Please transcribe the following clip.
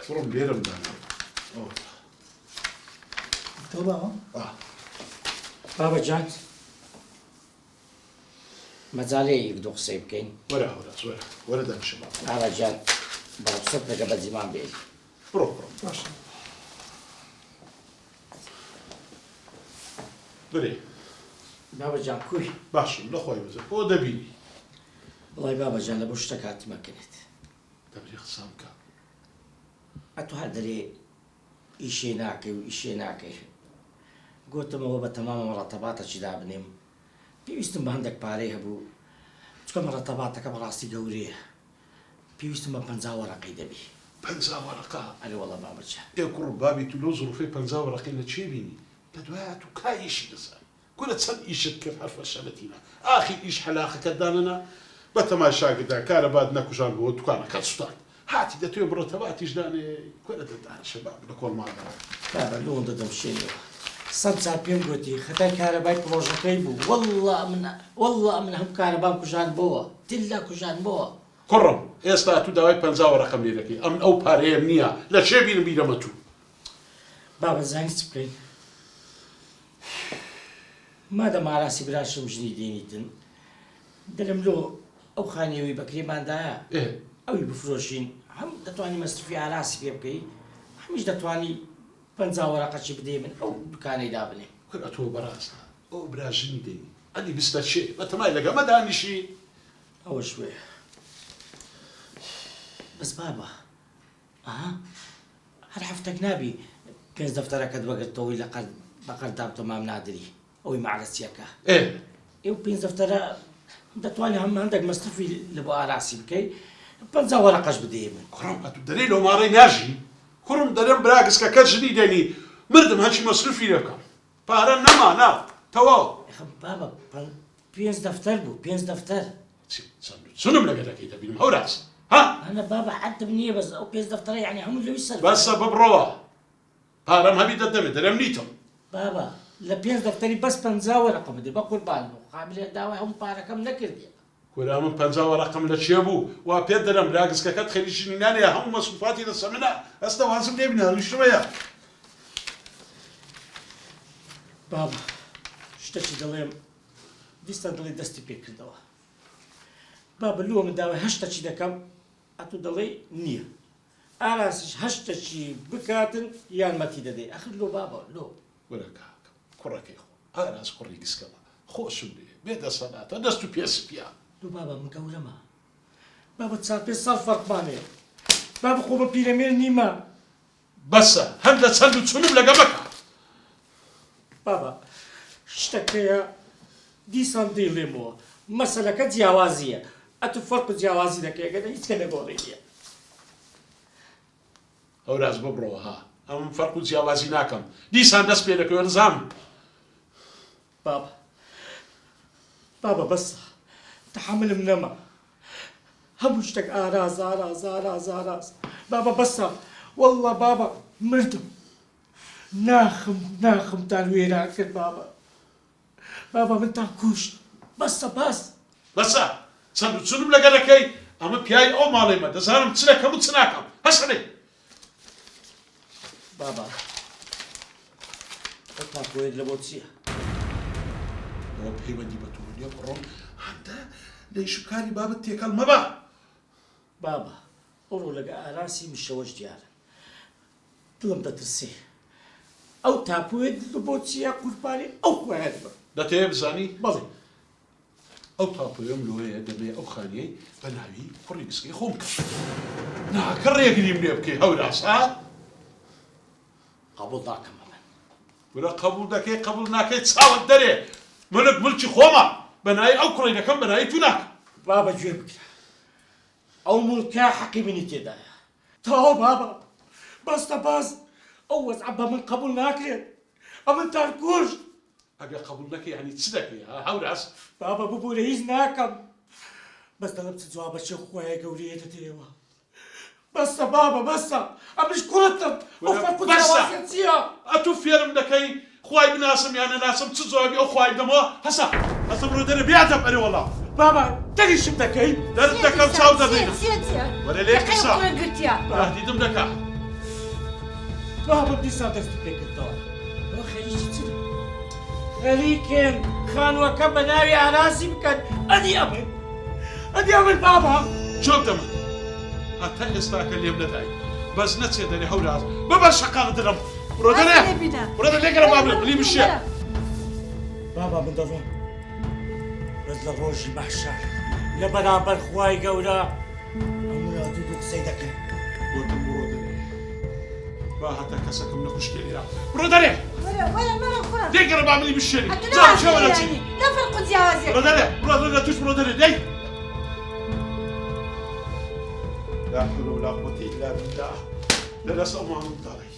فڕۆم لێرەم دانا تۆ بابا بابا جان مەجاالەیەک دوو قسەی بکەین وەرە وەرە دانیشە بابا جان بەڕسەت لەگە بەجیمان بێت بڕۆ باشە برێ بابا جان کوی باشم لەخوای بەزە بۆ دەبینی وڵای بابا جان لە بۆ شتە کاتمەکەنێت دەبرێ قسام بکە ئەتو هەر دەرێ ئیشێ ناکەی و ئیشێ ناکەی گوتمەوە بە تەمامە مەڕەتەباتەکی دابنێم پێویستم بە هەندێک پارەی هەبوو چکە مەڕەتەباتەکە بەڕاستی گەورەیە پێویستم بە 50 وەرەقەی دەبی 50 وەرەقە ئەرێ وەڵە بابا جان ئێ کوڕ بابی تو لەو زوڵفەی 50 وەرەقەی لە چێ بینی بەدوایە تو کای ئیشی دەزان گورە چەند ئیشت کرد هەر فەشەلەتینە ئاخی ئیش حەلاقەکەت دانەنا بە تەماشاگدا کارە باد نەکوژان بۆ دوکانەکەت سوتان هاتی دەتوێ بڕۆتەباتیش دانێ کورە دەدانشە باب لە کۆڵماڵەوە بابا لۆن دەدەم شێنەوە 100 جار پێم گوتی خەتای کارەبای پرۆژەکەی بوو وەڵڵا من هەم کارەبام کوژان بۆوە دلا کوژان بۆوە کوڕم ئێستا تو داوای 50 وەرەقەم لێ دەکەی ئەم ئەو پارەیە نییە لە چێ بینم بیرەمە تو بابا زانی چ بکەین مادەم ئاراسی براشم ژنی دێنیتن دەرم لۆ ئەو خانیەوەی بەکرێماندایە ئەوی بفرۆشین هەم دەتوانی مەصرفی ئاراسی پێ بکەی هەمیش دەتوانی 50 وەرەقەچی بدەی من ئەو دوکانەی دابنێ کورە تۆ بەڕاستە ئەو برا ژنی دێنی ئەنی بستە چێ بە تەمای لەگەمە دانیشی ئەوە شوێ بەس بابا هەر هەفتێک نابی پێنج دەفتەرەکەت بەگرتەوەی بەقەردام تۆمام نادری ئەوەی معرەسیەکە ئێو پێنج دەفتەرە دەتوانێت هەم هەندێک مەصرفی لە بۆ ئاراسی بکەی 50 وەرەقەش بدەی من کوڕم ئەتو دەرێ لەو ماڕەی ناژی کوڕم دەرێم براگسکەکە ژنی دێنی مردم هەچی مەصرفی لێ بکەم پارە نەما تەواو بابا 5 دەفتەر بوو 5 دەفتەر چونم لەگەلەکەی دەبینم هەوراس أنا بابا حتى بنية بس أو بيز دفتري يعني هم اللي يسر بس ببروا بارم هبي ددمي درم نيتم بابا لا بيز دفتري بس 50 رقم دي بقول بالو قابل الدواء هم باركم نكردي كورا من 50 رقم لشيبو وبيدرم لاقس كات خليشني ناني هم مصروفاتي للسمنة استو حاسب لي بنا شويه بابا اشتكي دليم ديستا دلي دستي بيك دوا بابا لو من داوي هشتكي دكم أتو دلي نية أراسش هشتكي بكاتن يان ما تيدي أخذ له بابا لو ولا كاك كرك يا خو أراس كوري كسكلا خوش لي بيد الصلاة دستو بيس بيا لو بابا مقولما بابا تصار بيس صار فرق ماني بابا خوبا بيرامير نيما بس هند تصندو تسلم لقمك بابا اشتكيا دي ساندي ليمو مسألة كجوازية أتو فرق جوازي ده كي كده يتكلم بقولي أو راس ببرو ها أم فرق جوازي ناكم دي ساندس بيدك ورزام بابا بس تحمل منما هم اشتك آراز بابا بس والله بابا مردم ناخم تنوير أكل بابا من تاكوش بس سندو تسلم لقلكي أما بياي أو مالي ما دزارم تسنكم وتسناكم هسني بابا أتاكو لبوتسيا هو بهيودي بتقول يا برون هذا ليش كاري باب التيكال ما بابا أورو لقى راسي مش شوج ديالا تلم ترسي أو تابويد لبوتسيا قرباني أو وعدبا ده تيب زاني بلي أو تابو يوم لويه دبي أو خاني بناوي كوريكسكي خومك نا كريه قديم ليبكي هوراس قبول ذاك ممن ولا قبول ذاك قبول ناكي تساوي الدري ملك ملكي خوما بناي أو كورينا كم بناي توناك بابا جيبك أو ملكا حقي من تدايا تو بابا بس أوز عبا من قبول ناكرين أمن تاركوش أبي قبولك يعني تصدق يا هوراس بابا بابو رئيس ناكم بس طلبت جواب الشيخ خويا قولي تتيوا بس بابا بس أمش كرتم وفرق جواسيتيا أتوفير منكي خواي بناسم يعني ناسم تزوجي أو خواي دموا هسا برودر بيعتب أنا والله بابا تري شبتكي درتك كم ساودا دينا سيتيا ولا ليك كسا أهدي دمدك بابا بدي صادفت بك الدور وخليك تسلم خليكن خان وكبا ناوي على راسي بكن ادي امن بابا شو تمام حتى استاك اليوم ندعي بس نتسيد اللي حول راس بابا شقاق درب برود ليه قرب بابا اللي مشي بابا من ضرور رجل الروجي محشر لبرابر خواي قولا أمرا دودوك سيدك قلت برود ليه باهتا كسك من مشكلة برود ليه ولا ليه قرب بابا اللي مشي زعم شو ولا تي لا فرق جوازك برود ليه توش برود ليه لا حول ولا قوة إلا بالله لا نسأل الله من داري